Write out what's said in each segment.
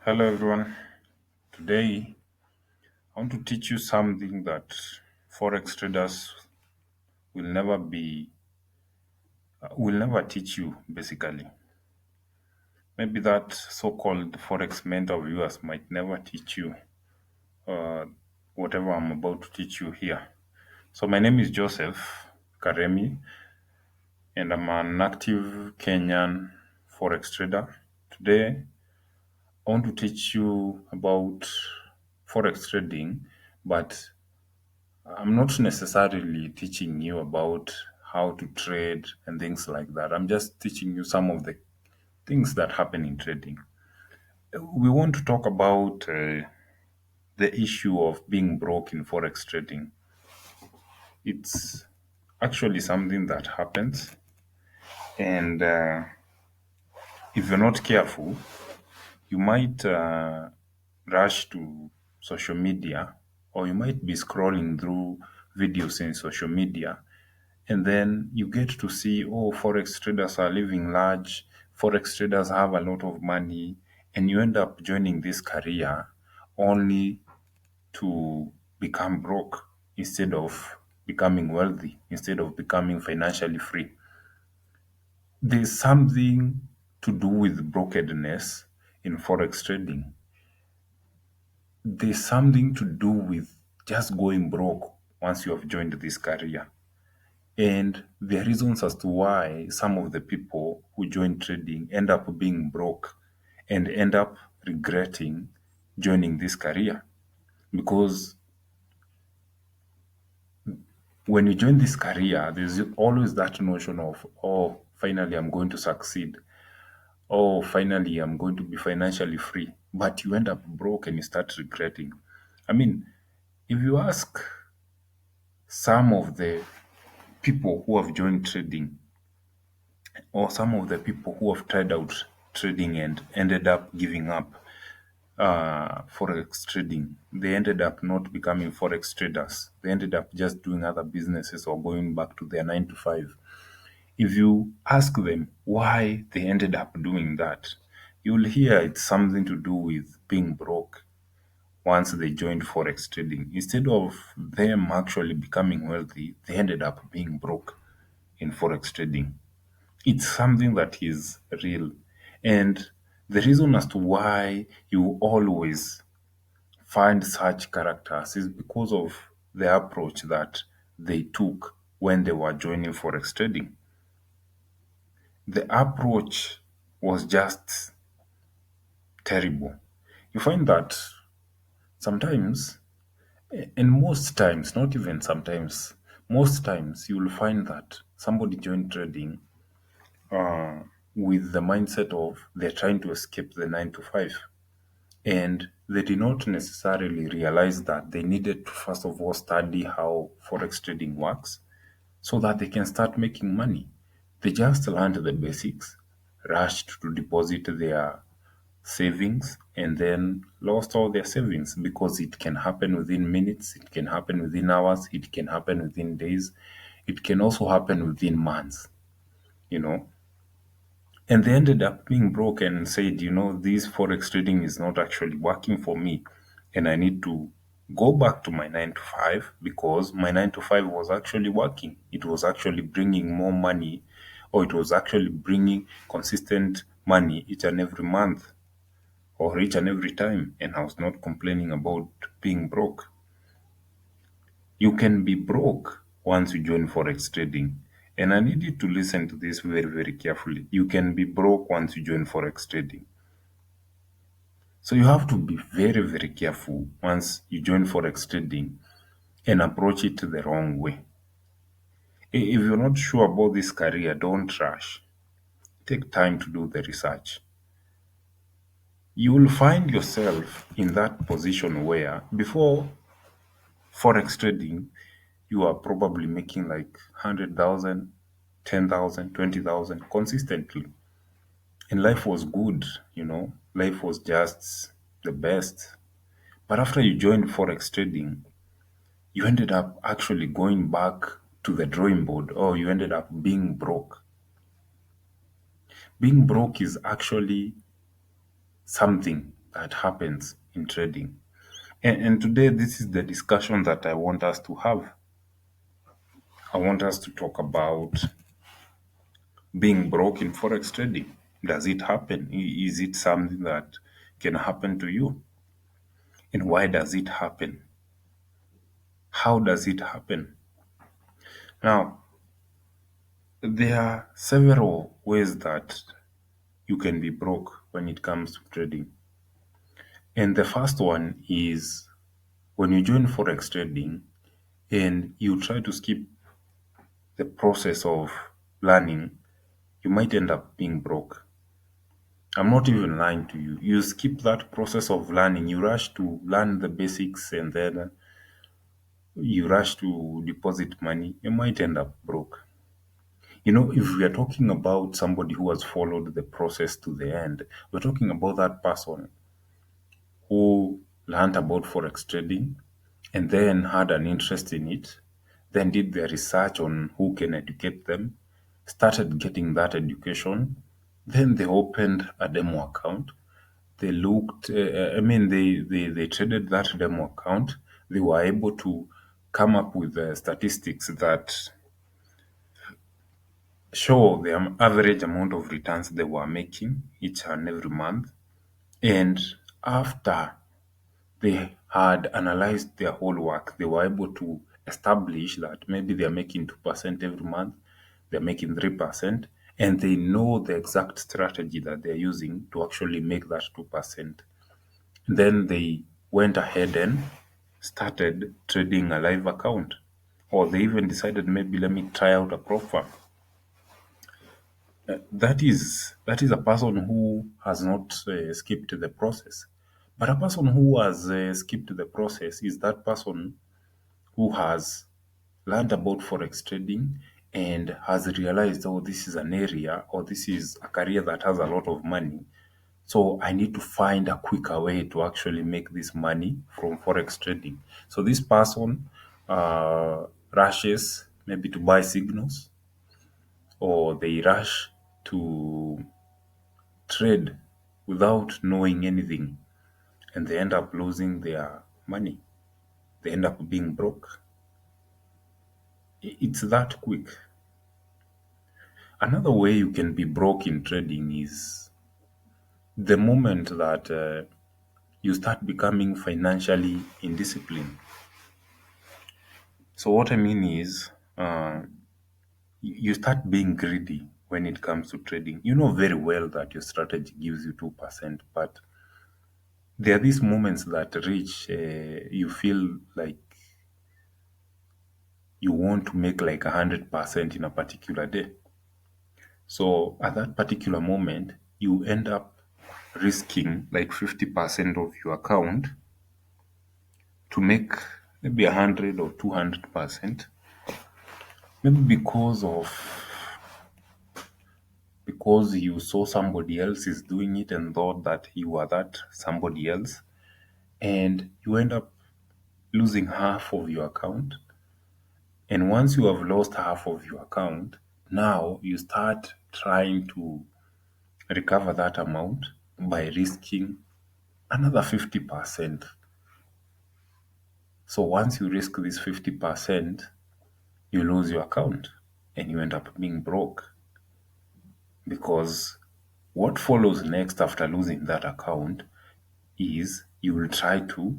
Hello everyone. Today I want to teach you something that forex traders will never be will never teach you basically. Maybe that so-called forex mentor viewers might never teach you uh, whatever I'm about to teach you here. So my name is Joseph Karemi and I'm an active Kenyan forex trader. Today I want to teach you about forex trading, but I'm not necessarily teaching you about how to trade and things like that. I'm just teaching you some of the things that happen in trading. We want to talk about the issue of being broke in forex trading. It's actually something that happens, and if you're not careful, you might rush to social media, or you might be scrolling through videos in social media, and then you get to see, oh, forex traders are living large, forex traders have a lot of money, and you end up joining this career only to become broke instead of becoming wealthy, instead of becoming financially free. There's something to do with brokenness in forex trading. There's something to do with just going broke once you have joined this career. And the reasons as to why some of the people who join trading end up being broke and end up regretting joining this career. Because when you join this career, there's always that notion of, oh, finally I'm going to succeed. Oh, finally I'm going to be financially free. But you end up broke and you start regretting. I mean, if you ask some of the people who have joined trading, or some of the people who have tried out trading and ended up giving up forex trading, they ended up not becoming forex traders. They ended up just doing other businesses or going back to their 9 to 5. If you ask them why they ended up doing that, you'll hear it's something to do with being broke once they joined forex trading. Instead of them actually becoming wealthy, they ended up being broke in forex trading. It's something that is real. And the reason as to why you always find such characters is because of the approach that they took when they were joining forex trading. The approach was just terrible. You find that sometimes, and most times, not even sometimes, most times you will find that somebody joined trading uh, with the mindset of they're trying to escape the 9 to 5. And they did not necessarily realize that they needed to, first of all, study how forex trading works so that they can start making money. They just learned the basics, rushed to deposit their savings, and then lost all their savings because it can happen within minutes, it can happen within hours, it can happen within days, it can also happen within months, you know. And they ended up being broke and said, this forex trading is not actually working for me. And I need to go back to my 9 to 5 because my 9 to 5 was actually working. It was actually bringing more money, or it was actually bringing consistent money each and every month or each and every time. And I was not complaining about being broke. You can be broke once you join forex trading. And I need you to listen to this very, very carefully. You can be broke once you join forex trading. So you have to be very, very careful once you join forex trading and approach it the wrong way. If you're not sure about this career, don't rush. Take time to do the research. You will find yourself in that position where before forex trading, you are probably making like 100,000, 10,000, 20,000 consistently. And life was good. Life was just the best. But after you joined forex trading, you ended up actually going back to the drawing board, or you ended up being broke. Being broke is actually something that happens in trading. And today, this is the discussion that I want us to have. I want us to talk about being broke in Forex trading. Does it happen? Is it something that can happen to you? And why does it happen? How does it happen? Now, there are several ways that you can be broke when it comes to trading. And the first one is when you join Forex trading and you try to skip the process of learning, you might end up being broke. I'm not even lying to you. You skip that process of learning, you rush to learn the basics, and then you rush to deposit money, you might end up broke. You know, if we are talking about somebody who has followed the process to the end, we're talking about that person who learned about Forex trading and then had an interest in it, then did their research on who can educate them, started getting that education, then they opened a demo account. They looked, they traded that demo account. They were able to come up with statistics that show the average amount of returns they were making each and every month. And after they had analyzed their whole work, they were able to establish that maybe they're making 2% every month, they're making 3%, and they know the exact strategy that they're using to actually make that 2%. Then they went ahead and started trading a live account. Or they even decided, maybe let me try out a prop firm. That is a person who has not skipped the process. But a person who has skipped the process is that person who has learned about forex trading and has realized, oh, this is an area or this is a career that has a lot of money. So I need to find a quicker way to actually make this money from forex trading. So this person rushes maybe to buy signals, or they rush to trade without knowing anything, and they end up losing their money. They end up being broke. It's that quick. Another way you can be broke in trading is the moment that you start becoming financially indisciplined. So what I mean is, you start being greedy when it comes to trading. You know very well that your strategy gives you 2%, but there are these moments that reach, you feel like you want to make like 100% in a particular day. So at that particular moment, you end up risking like 50% of your account to make maybe 100 or 200%. Maybe because you saw somebody else is doing it and thought that you are that somebody else, and you end up losing half of your account. And once you have lost half of your account, now you start trying to recover that amount by risking another 50%. So once you risk this 50%, you lose your account and you end up being broke, because what follows next after losing that account is you will try to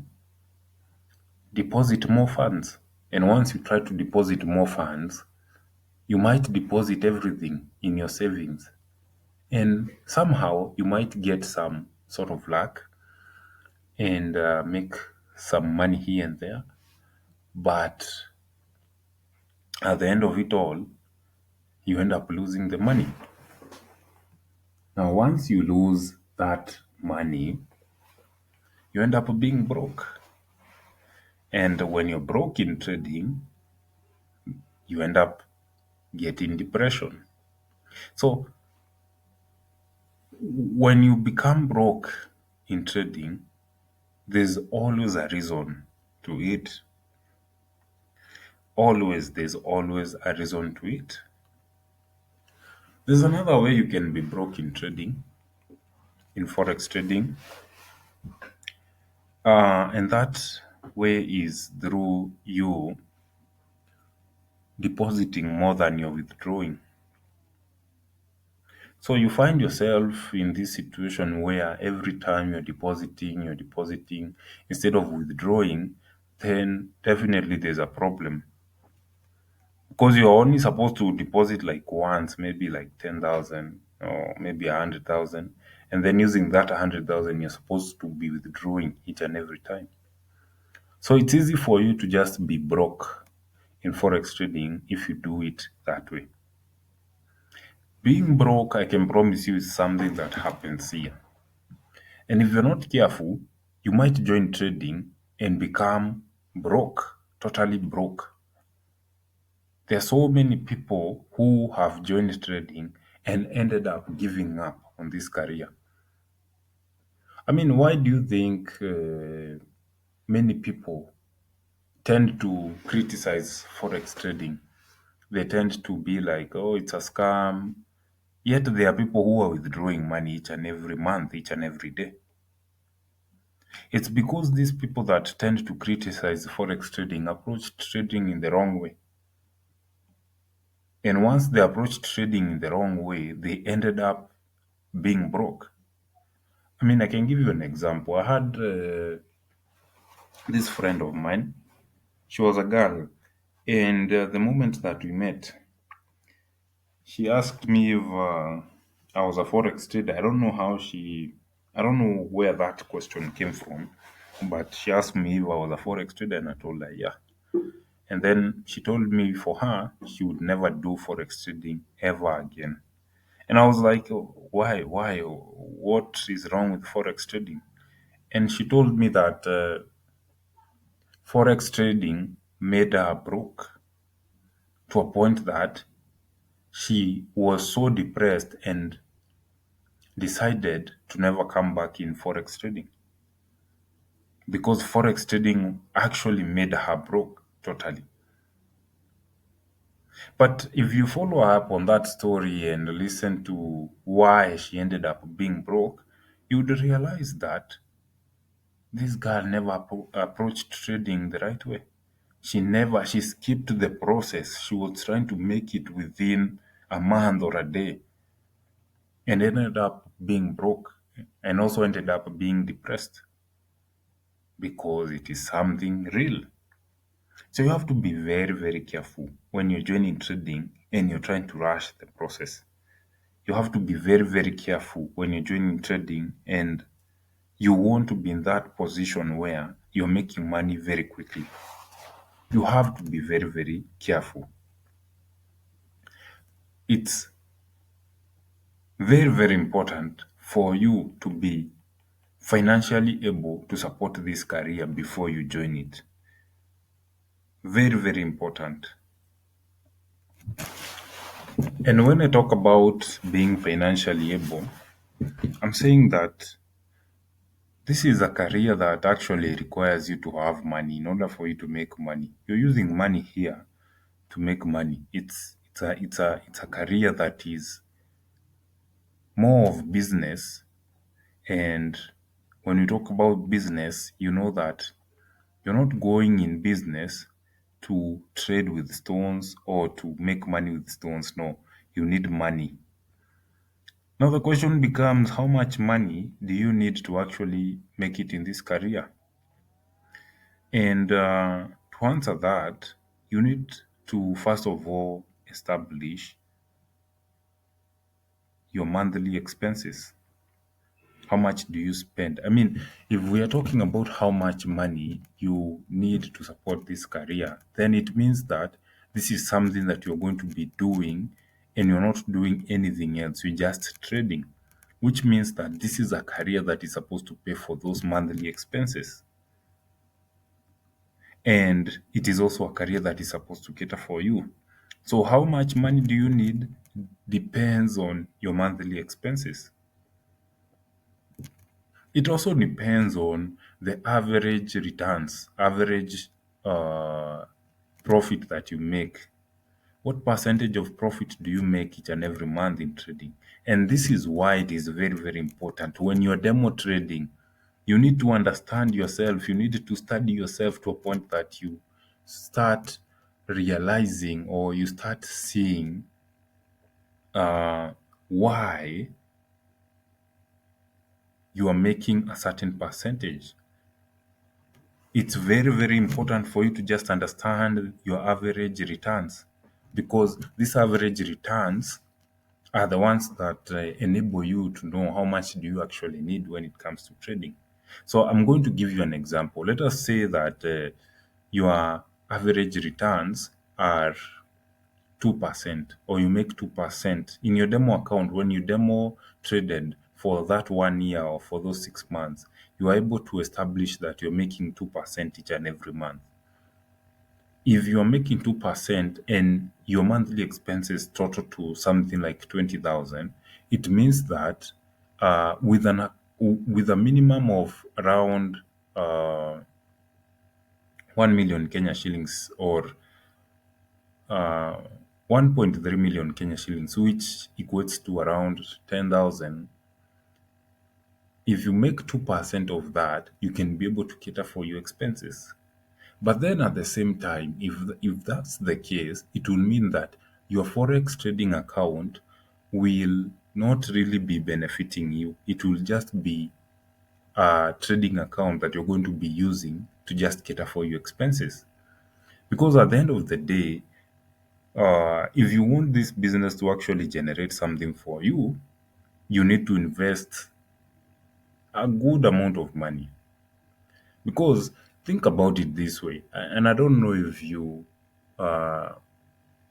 deposit more funds. And once you try to deposit more funds, you might deposit everything in your savings. And somehow you might get some sort of luck and make some money here and there. But at the end of it all, you end up losing the money. Now, once you lose that money, you end up being broke. And when you're broke in trading, you end up getting depression. So when you become broke in trading, there's always a reason to it. There's always a reason to it. There's another way you can be broke in trading, in forex trading, And that way is through you depositing more than you're withdrawing. So you find yourself in this situation where every time you're depositing instead of withdrawing, then definitely there's a problem. Because you're only supposed to deposit like once, maybe like 10,000 or maybe 100,000. And then using that 100,000, you're supposed to be withdrawing each and every time. So it's easy for you to just be broke in Forex trading if you do it that way. Being broke, I can promise you, is something that happens here. And if you're not careful, you might join trading and become broke, totally broke. There are so many people who have joined trading and ended up giving up on this career. I mean, why do you think many people tend to criticize Forex trading? They tend to be like, oh, it's a scam. Yet there are people who are withdrawing money each and every month, each and every day. It's because these people that tend to criticize Forex trading approach trading in the wrong way. And once they approached trading in the wrong way, they ended up being broke. I mean, I can give you an example. I had this friend of mine. She was a girl. And the moment that we met, she asked me if I was a Forex trader. I don't know where that question came from, but she asked me if I was a Forex trader, and I told her, yeah. And then she told me for her, she would never do Forex trading ever again. And I was like, "Oh, why? Why? What is wrong with Forex trading?" And she told me that Forex trading made her broke to a point that she was so depressed and decided to never come back in Forex trading because Forex trading actually made her broke totally. But if you follow up on that story and listen to why she ended up being broke, you would realize that this girl never approached trading the right way. She skipped the process. She was trying to make it within a month or a day and ended up being broke and also ended up being depressed because it is something real. So you have to be very, very careful when you're joining trading and you're trying to rush the process. You have to be very, very careful when you're joining trading and you want to be in that position where you're making money very quickly. You have to be very, very careful. It's very, very important for you to be financially able to support this career before you join it. Very, very important. And when I talk about being financially able, I'm saying that this is a career that actually requires you to have money in order for you to make money. You're using money here to make money. It's a career that is more of business. And when you talk about business, you know that you're not going in business to trade with stones or to make money with stones. No, you need money. Now the question becomes, how much money do you need to actually make it in this career? And to answer that, you need to first of all establish your monthly expenses. How much do you spend? I mean, if we are talking about how much money you need to support this career, then it means that this is something that you're going to be doing and you're not doing anything else. You're just trading, which means that this is a career that is supposed to pay for those monthly expenses. And it is also a career that is supposed to cater for you. So, how much money do you need depends on your monthly expenses. It also depends on the average returns, average profit that you make. What percentage of profit do you make each and every month in trading? And this is why it is very, very important when you're demo trading. You need to understand yourself. You need to study yourself to a point that you start realizing, or you start seeing uh, why you are making a certain percentage. It's very, very important for you to just understand your average returns, because these average returns are the ones that enable you to know how much do you actually need when it comes to trading. So I'm going to give you an example. Let us say that your average returns are 2%, or you make 2% in your demo account. When you demo traded for that 1 year or for those 6 months, you are able to establish that you're making 2% each and every month. If you're making 2% and your monthly expenses total to something like 20,000, it means that with a minimum of around 1 million Kenya shillings, or uh, 1.3 million Kenya shillings, which equates to around 10,000. If you make 2% of that, you can be able to cater for your expenses. But then at the same time, if that's the case, it will mean that your Forex trading account will not really be benefiting you. It will just be a trading account that you're going to be using to just cater for your expenses. Because at the end of the day, if you want this business to actually generate something for you, you need to invest a good amount of money. Because think about it this way, and I don't know uh,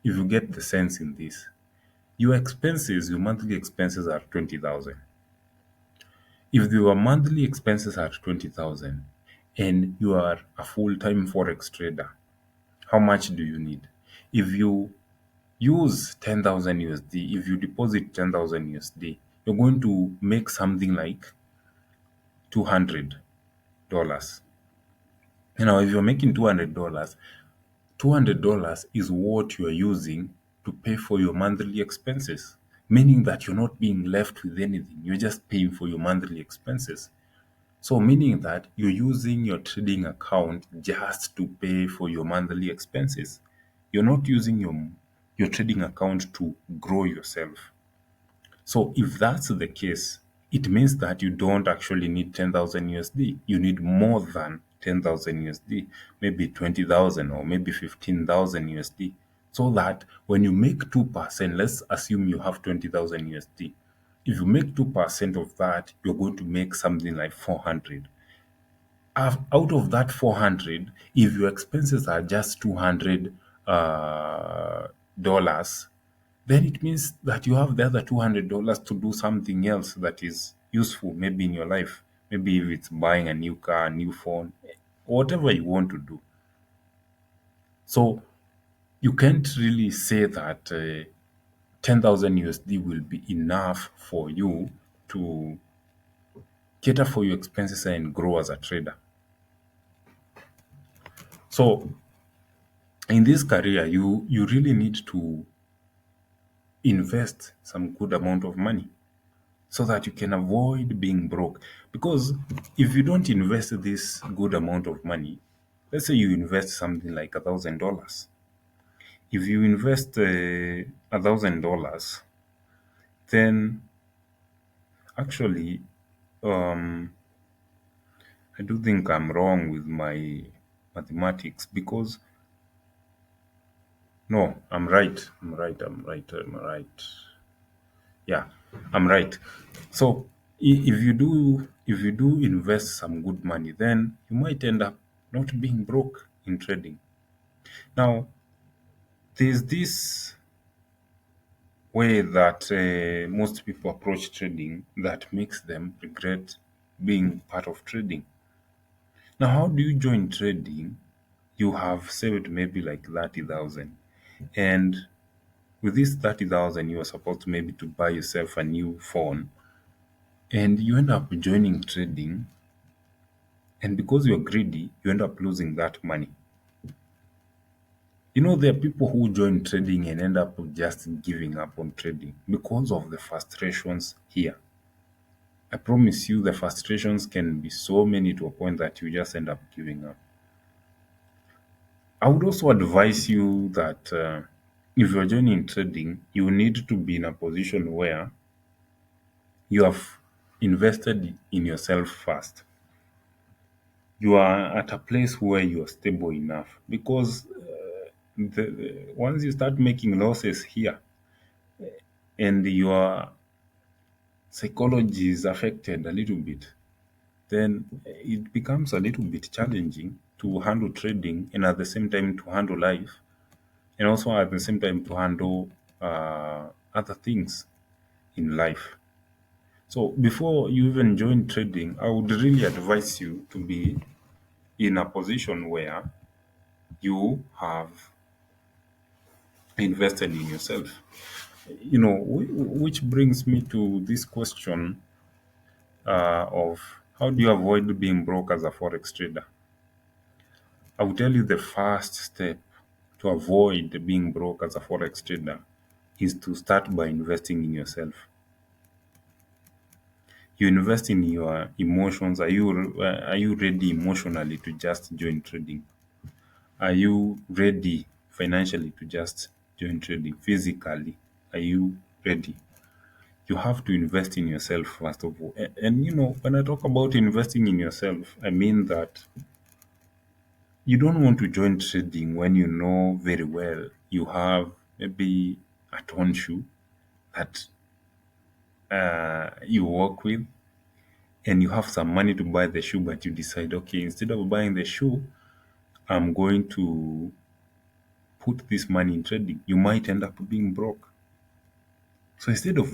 if you get the sense in this. Your expenses, your monthly expenses are 20,000. If your monthly expenses are 20,000 and you are a full-time forex trader, how much do you need? If you use 10,000 USD, if you deposit 10,000 USD, you're going to make something like $200. Now, if you're making $200 is what you are using to pay for your monthly expenses, meaning that you're not being left with anything. You're just paying for your monthly expenses. So, meaning that you're using your trading account just to pay for your monthly expenses. You're not using your trading account to grow yourself. So if that's the case, it means that you don't actually need 10,000 USD. You need more than 10,000 USD, maybe 20,000 or maybe 15,000 USD. So that when you make 2%, let's assume you have 20,000 USD. If you make 2% of that, you're going to make something like 400. Out of that 400, if your expenses are just $200, dollars, then it means that you have the other $200 to do something else that is useful, maybe in your life. Maybe if it's buying a new car, a new phone, whatever you want to do. So you can't really say that 10,000 USD will be enough for you to cater for your expenses and grow as a trader. So in this career, you really need to invest some good amount of money so that you can avoid being broke. Because if you don't invest this good amount of money, let's say you invest something like $1,000. If you invest $1,000, then actually, um, I do think I'm wrong with my mathematics, because no, I'm right. I'm right. Yeah, I'm right. So if you do invest some good money, then you might end up not being broke in trading. Now, there's this way that most people approach trading that makes them regret being part of trading. Now, how do you join trading? You have saved maybe like 30,000, and with this 30,000, you are supposed to maybe to buy yourself a new phone, and you end up joining trading, and because you're greedy, you end up losing that money. There are people who join trading and end up just giving up on trading because of the frustrations here. I promise you the frustrations can be so many to a point that you just end up giving up. I would also advise you that if you're joining trading, you need to be in a position where you have invested in yourself first. You are at a place where you are stable enough because once you start making losses here and your psychology is affected a little bit, then it becomes a little bit challenging to handle trading and at the same time to handle life and also at the same time to handle other things in life. So before you even join trading, I would really advise you to be in a position where you have invested in yourself. Which brings me to this question of how do you avoid being broke as a forex trader? I will tell you the first step to avoid being broke as a forex trader is to start by investing in yourself. You invest in your emotions. Are you ready emotionally to just join trading? Are you ready financially to just join trading? Physically, are you ready? You have to invest in yourself first of all. And when I talk about investing in yourself, I mean that you don't want to join trading when you know very well you have maybe a torn shoe that you work with and you have some money to buy the shoe, but you decide, okay, instead of buying the shoe, I'm going to put this money in trading. You might end up being broke. So instead of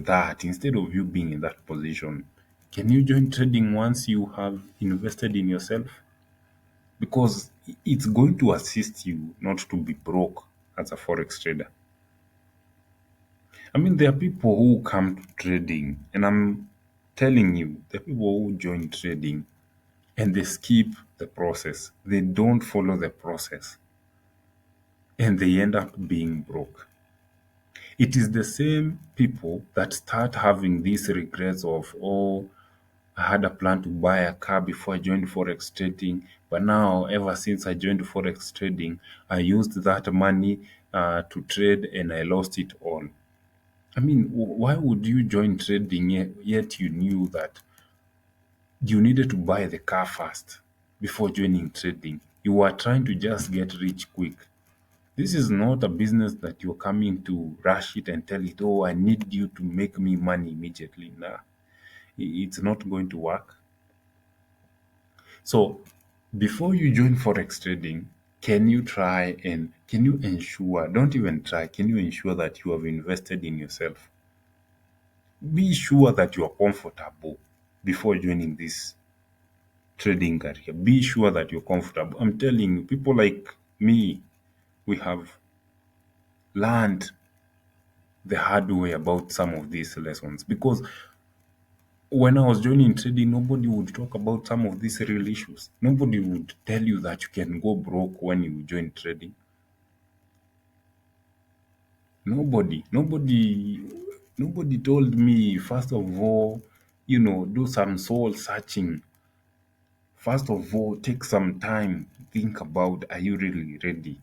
you being in that position, can you join trading once you have invested in yourself? Because it's going to assist you not to be broke as a forex trader. I mean, there are people who come to trading, and I'm telling you, there are people who join trading and they skip the process. They don't follow the process and they end up being broke. It is the same people that start having these regrets of, oh, I had a plan to buy a car before I joined Forex trading, but now, ever since I joined Forex trading, I used that money to trade and I lost it all. I mean, why would you join trading yet you knew that you needed to buy the car first before joining trading? You were trying to just get rich quick. This is not a business that you're coming to rush it and tell it, oh, I need you to make me money immediately. Nah, it's not going to work. So before you join Forex trading, can you ensure, don't even try, can you ensure that you have invested in yourself? Be sure that you are comfortable before joining this trading career. Be sure that you're comfortable. I'm telling you, people like me, we have learned the hard way about some of these lessons because when I was joining trading, nobody would talk about some of these real issues. Nobody would tell you that you can go broke when you join trading. Nobody told me, first of all, do some soul searching. First of all, take some time, think about, are you really ready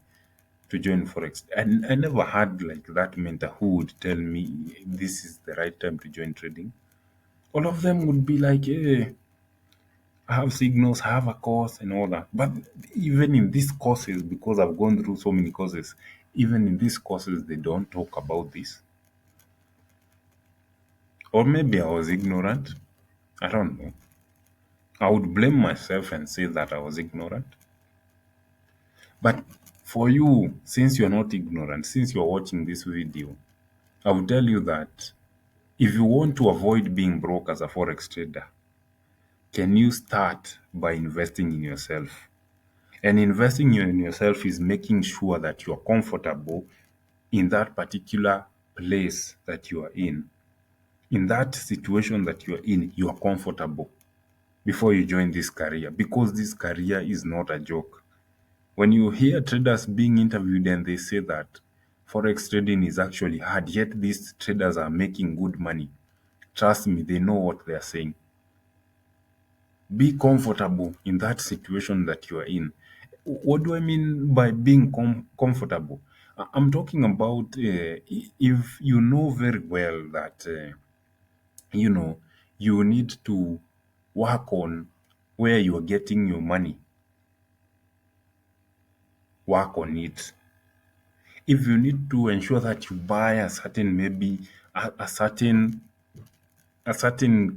to join Forex? And I never had like that mentor who would tell me this is the right time to join trading. All of them would be like, hey, I have signals, I have a course and all that. But even in these courses, because I've gone through so many courses, even in these courses, they don't talk about this. Or maybe I was ignorant. I don't know. I would blame myself and say that I was ignorant. But for you, since you're not ignorant, since you're watching this video, I will tell you that if you want to avoid being broke as a forex trader, can you start by investing in yourself? And investing in yourself is making sure that you're comfortable in that particular place that you are in. In that situation that you're in, you are comfortable before you join this career because this career is not a joke. When you hear traders being interviewed and they say that forex trading is actually hard, yet these traders are making good money, trust me, they know what they are saying. Be comfortable in that situation that you are in. What do I mean by being comfortable? I'm talking about if you know very well that, you know, you need to work on where you are getting your money, work on it. If you need to ensure that you buy a certain, maybe a certain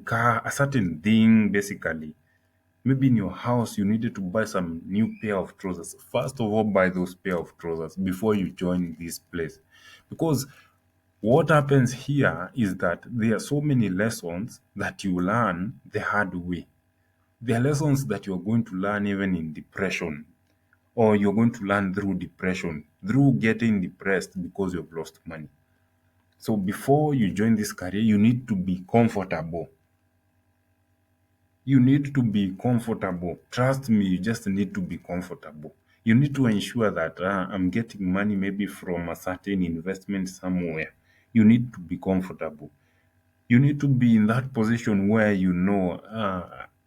car, a certain thing, basically, maybe in your house you needed to buy some new pair of trousers. First of all, buy those pair of trousers before you join this place. Because what happens here is that there are so many lessons that you learn the hard way. There are lessons that you're going to learn even in depression, or you're going to learn through depression, through getting depressed because you've lost money. So before you join this career, you need to be comfortable. You need to be comfortable. Trust me, you just need to be comfortable. You need to ensure that I'm getting money maybe from a certain investment somewhere. You need to be comfortable. You need to be in that position where you know,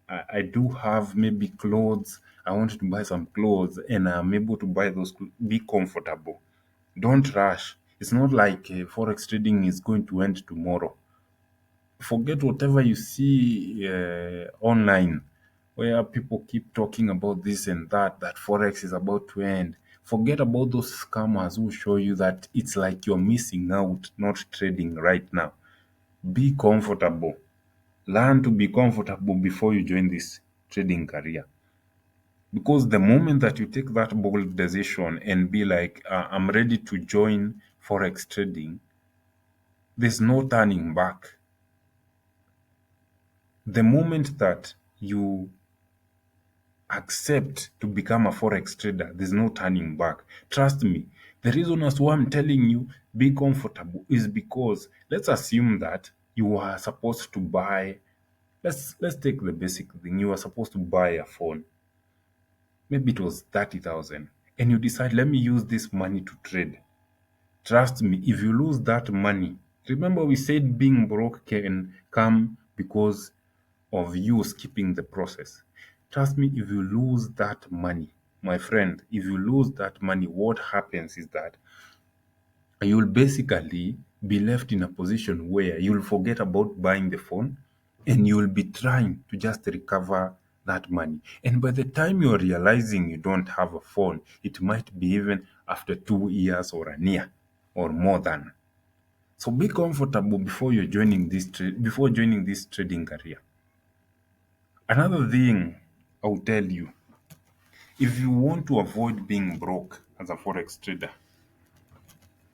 I do have maybe clothes. I want to buy some clothes and I'm able to buy those clothes. Be comfortable. Don't rush. It's not like forex trading is going to end tomorrow. Forget whatever you see online, where people keep talking about this and that, that forex is about to end. Forget about those scammers who show you that it's like you're missing out not trading right now. Be comfortable. Learn to be comfortable before you join this trading career. Because the moment that you take that bold decision and be like, I'm ready to join forex trading, there's no turning back. The moment that you accept to become a forex trader, there's no turning back. Trust me. The reason as why I'm telling you be comfortable is because let's assume that you are supposed to buy. Let's take the basic thing. You are supposed to buy a phone. Maybe it was 30,000, and you decide, let me use this money to trade. Trust me, if you lose that money, remember we said being broke can come because of you skipping the process. Trust me, if you lose that money, my friend, if you lose that money, what happens is that you'll basically be left in a position where you'll forget about buying the phone and you'll be trying to just recover that money. And by the time you're realizing you don't have a phone, it might be even after 2 years or a year or more than. So be comfortable before you're joining before joining this trading career. Another thing I'll tell you, if you want to avoid being broke as a forex trader,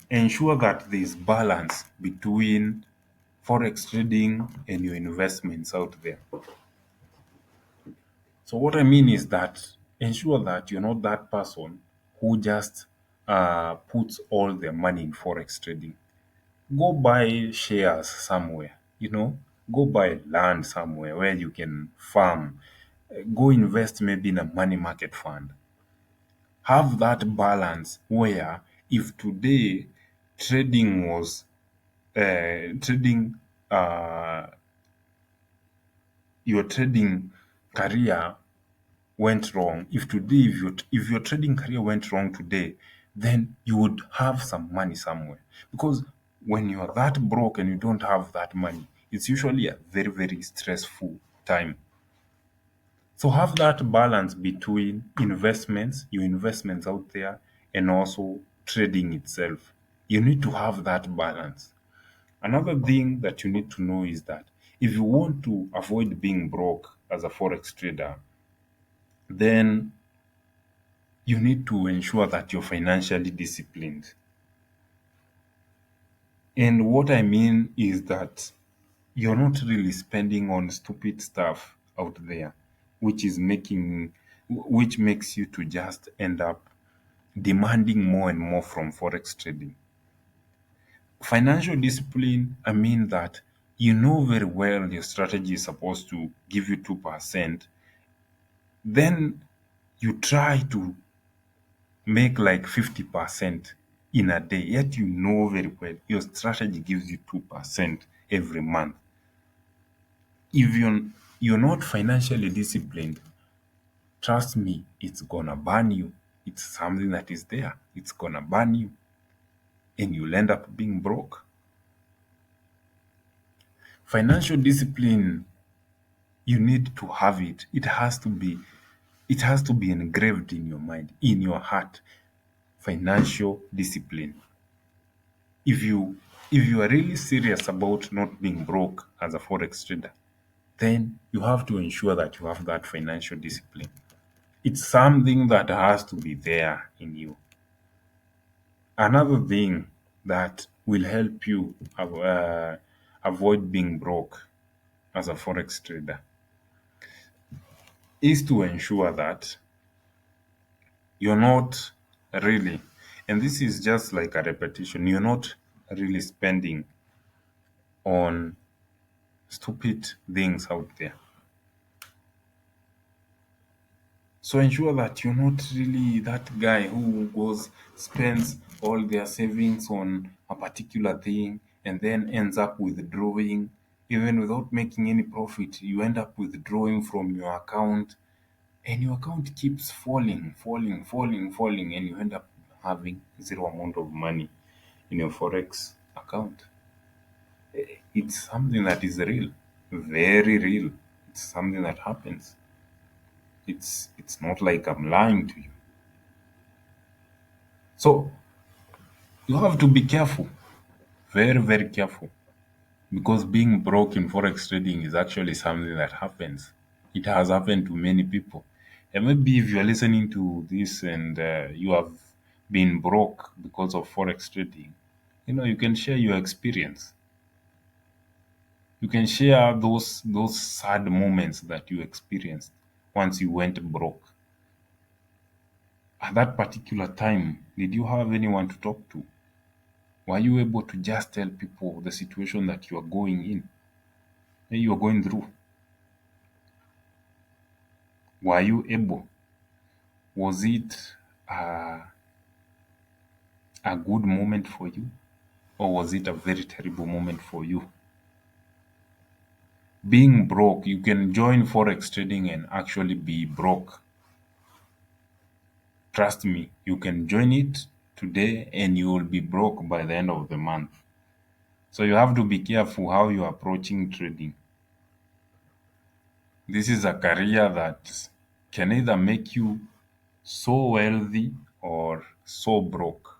ensure that there is balance between forex trading and your investments out there. So what I mean is that ensure that you're not that person who just puts all their money in forex trading. Go buy shares somewhere, go buy land somewhere where you can farm. Go invest maybe in a money market fund. Have that balance where if today trading was trading your trading career went wrong, if your trading career went wrong today, then you would have some money somewhere. Because when you are that broke and you don't have that money, it's usually a very, very stressful time. So have that balance between your investments out there, and also trading itself. You need to have that balance. Another thing that you need to know is that if you want to avoid being broke as a forex trader, then you need to ensure that you're financially disciplined. And what I mean is that you're not really spending on stupid stuff out there, which is which makes you to just end up demanding more and more from forex trading. Financial discipline, I mean that you know very well your strategy is supposed to give you 2%, then you try to make like 50% in a day, yet you know very well your strategy gives you 2% every month. If you're you're not financially disciplined, trust me, it's gonna burn you. It's something that is there. It's gonna burn you. And you'll end up being broke. Financial discipline, you need to have it. It has to be engraved in your mind, in your heart. Financial discipline. If you if you are really serious about not being broke as a forex trader, then you have to ensure that you have that financial discipline. It's something that has to be there in you. Another thing that will help you avoid being broke as a forex trader is to ensure that you're not really, and this is just like a repetition, you're not really spending on stupid things out there. So ensure that you're not really that guy who spends all their savings on a particular thing and then ends up withdrawing, even without making any profit. You end up withdrawing from your account, and your account keeps falling, falling, falling, falling, and you end up having zero amount of money in your Forex account. It's something that is real, very real. It's something that happens. It's not like I'm lying to you. So you have to be careful, very, very careful, because being broke in forex trading is actually something that happens. It has happened to many people. And maybe if you're listening to this and you have been broke because of forex trading, you can share your experience. You can share those sad moments that you experienced once you went broke. At that particular time, did you have anyone to talk to? Were you able to just tell people the situation that you are going in, that you are going through? Were you able? Was it a good moment for you, or was it a very terrible moment for you? Being broke, you can join forex trading and actually be broke. Trust me, you can join it today and you will be broke by the end of the month. So you have to be careful how you are approaching trading. This is a career that can either make you so wealthy or so broke.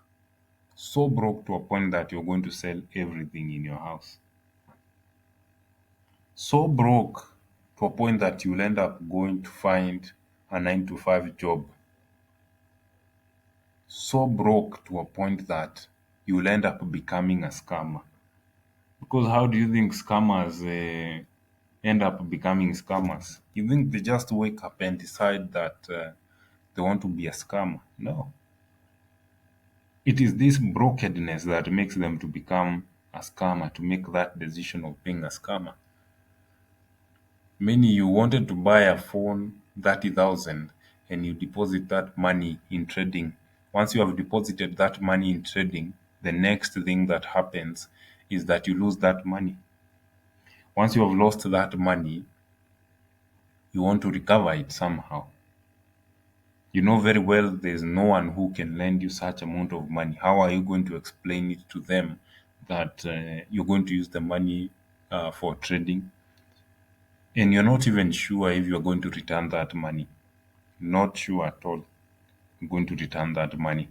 So broke to a point that you're going to sell everything in your house. So broke to a point that you'll end up going to find a 9 to 5 job. So broke to a point that you'll end up becoming a scammer. Because how do you think scammers end up becoming scammers? You think they just wake up and decide that they want to be a scammer? No. It is this brokenness that makes them to become a scammer, to make that decision of being a scammer. Meaning you wanted to buy a phone 30,000 and you deposit that money in trading. Once you have deposited that money in trading, the next thing that happens is that you lose that money. Once you have lost that money, you want to recover it somehow. You know very well there's no one who can lend you such amount of money. How are you going to explain it to them that you're going to use the money for trading? And you're not even sure if you're going to return that money. Not sure at all you're going to return that money.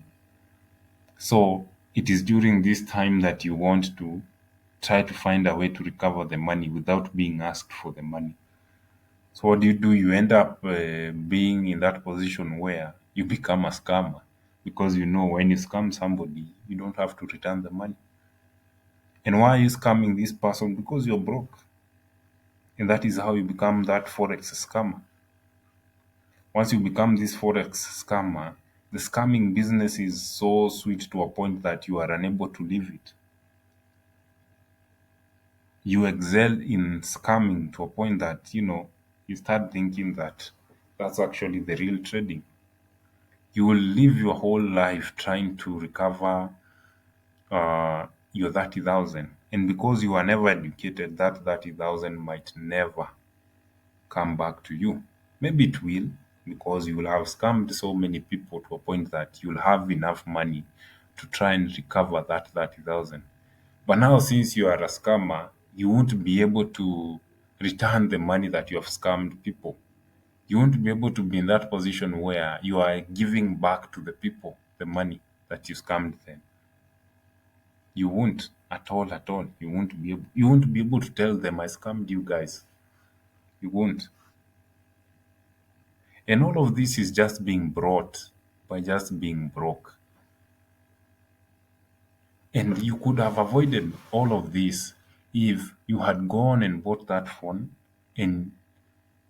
So it is during this time that you want to try to find a way to recover the money without being asked for the money. So what do? You end up being in that position where you become a scammer because when you scam somebody, you don't have to return the money. And why are you scamming this person? Because you're broke. And that is how you become that forex scammer. Once you become this forex scammer, the scamming business is so sweet to a point that you are unable to leave it. You excel in scamming to a point that you start thinking that that's actually the real trading. You will live your whole life trying to recover your 30,000, and because you are never educated, that 30,000 might never come back to you. Maybe it will, because you will have scammed so many people to a point that you'll have enough money to try and recover that 30,000. But now, since you are a scammer, you won't be able to return the money that you have scammed people. You won't be able to be in that position where you are giving back to the people the money that you scammed them. You won't at all, at all. You won't be able to tell them I scammed you guys. You won't. And all of this is just being brought by just being broke. And you could have avoided all of this if you had gone and bought that phone, and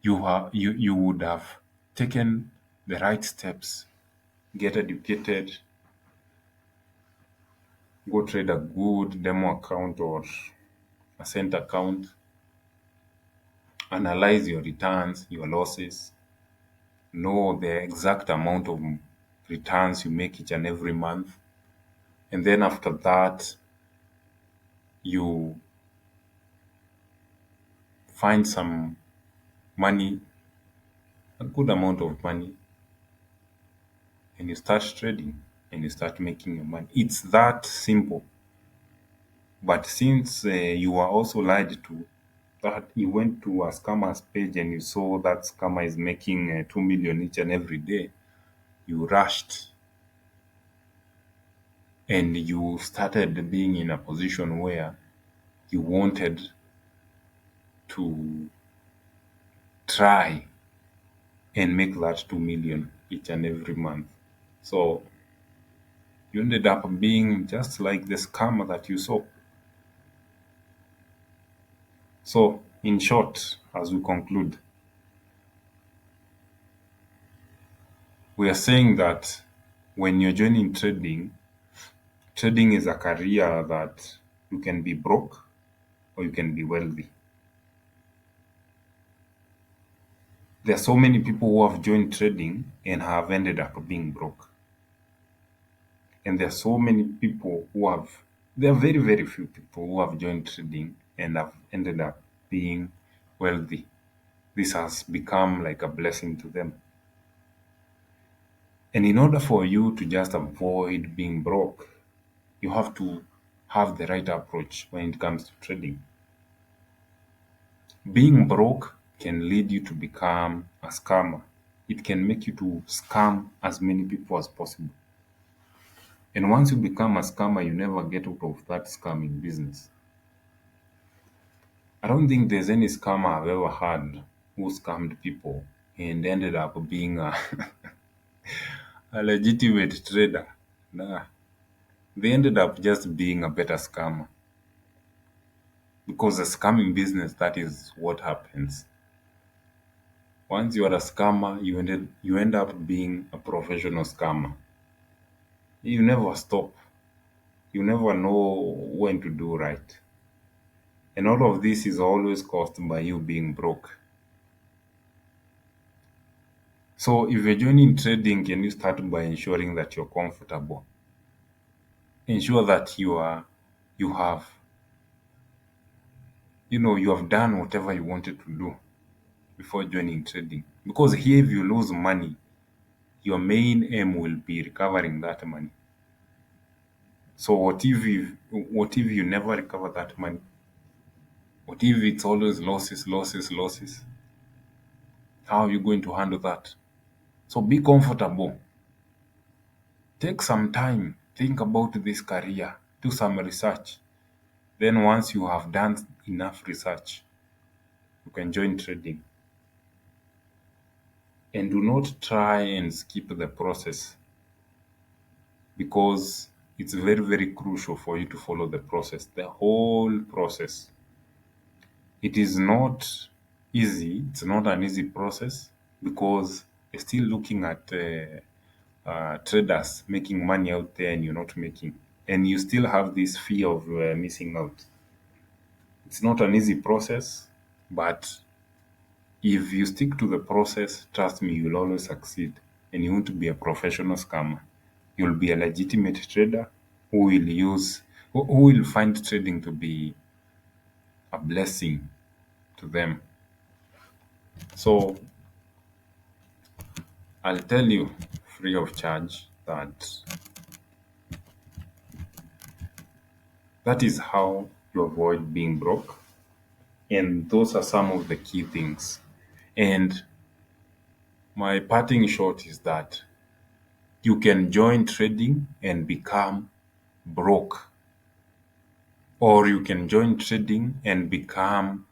you would have taken the right steps, get educated, go trade a good demo account or a cent account, analyze your returns, your losses, know the exact amount of returns you make each and every month. And then after that, you find some money, a good amount of money, and you start trading and you start making your money. It's that simple. But since you were also lied to, that you went to a scammer's page and you saw that scammer is making 2 million each and every day, you rushed and you started being in a position where you wanted to try and make that 2 million each and every month. So you ended up being just like the scammer that you saw. So, in short, as we conclude, we are saying that when you're joining trading, trading is a career that you can be broke or you can be wealthy. There are so many people who have joined trading and have ended up being broke. And there are so many people there are very, very few people who have joined trading and have ended up being wealthy. This has become like a blessing to them. And in order for you to just avoid being broke, you have to have the right approach when it comes to trading. Being broke can lead you to become a scammer. It can make you to scam as many people as possible. And once you become a scammer, you never get out of that scamming business. I don't think there's any scammer I've ever had who scammed people and ended up being a legitimate trader. Nah, they ended up just being a better scammer. Because the scamming business, that is what happens. Once you are a scammer, you end up being a professional scammer. You never stop. You never know when to do right. And all of this is always caused by you being broke. So if you're joining trading, can you start by ensuring that you're comfortable? Ensure that you have you have done whatever you wanted to do before joining trading. Because here, if you lose money, your main aim will be recovering that money. So what if you never recover that money? What if it's always losses, losses, losses? How are you going to handle that? So be comfortable. Take some time. Think about this career. Do some research. Then once you have done enough research, you can join trading. And do not try and skip the process, because it's very, very crucial for you to follow the process, the whole process. It is not easy. It's not an easy process, because you're still looking at traders making money out there and you're not making. And you still have this fear of missing out. It's not an easy process, but if you stick to the process, trust me, you'll always succeed. And you won't be a professional scammer. You'll be a legitimate trader who will find trading to be a blessing to them. So I'll tell you free of charge that is how you avoid being broke. And those are some of the key things. And my parting shot is that you can join trading and become broke, or you can join trading and become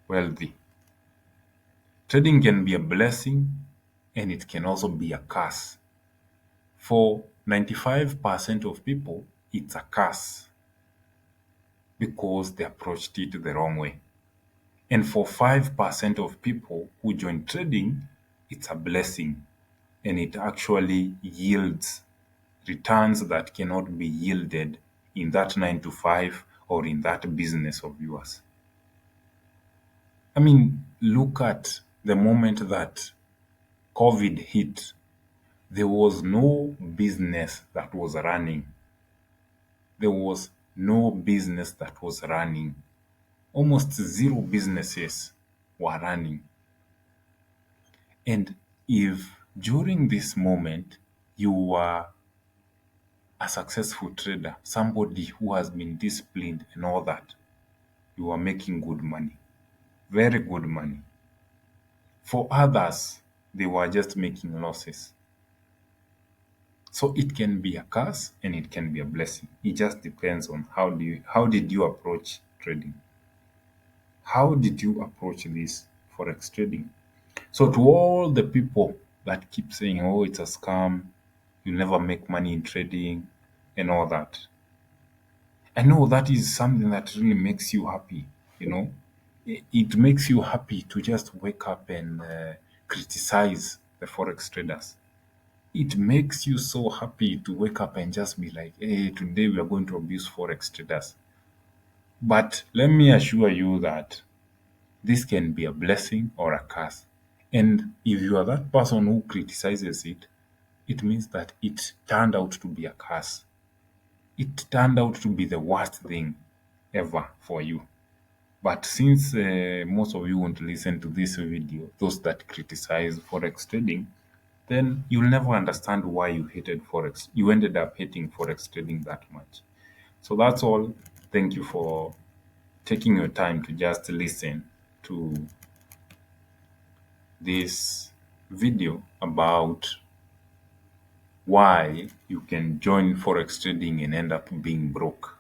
wealthy. Trading can be a blessing and it can also be a curse. For 95% of people, it's a curse because they approached it the wrong way. And for 5% of people who join trading, it's a blessing and it actually yields returns that cannot be yielded in that 9 to 5 or in that business of yours. I mean, look at the moment that COVID hit, there was no business that was running. There was no business that was running. Almost zero businesses were running. And if during this moment you were a successful trader, somebody who has been disciplined and all that, you are making good money, very good money. For others, they were just making losses. So it can be a curse and it can be a blessing. It just depends on how did you approach trading? How did you approach this forex trading? So to all the people that keep saying, "Oh, it's a scam, you'll never make money in trading," and all that, I know that is something that really makes you happy. You know, it makes you happy to just wake up and criticize the forex traders. It makes you so happy to wake up and just be like, "Hey, today we are going to abuse forex traders." But let me assure you that this can be a blessing or a curse. And if you are that person who criticizes it, it means that it turned out to be a curse. It turned out to be the worst thing ever for you. But since most of you won't listen to this video, those that criticize forex trading, then you'll never understand why you hated forex. You ended up hating forex trading that much. So that's all. Thank you for taking your time to just listen to this video about why you can join forex trading and end up being broke.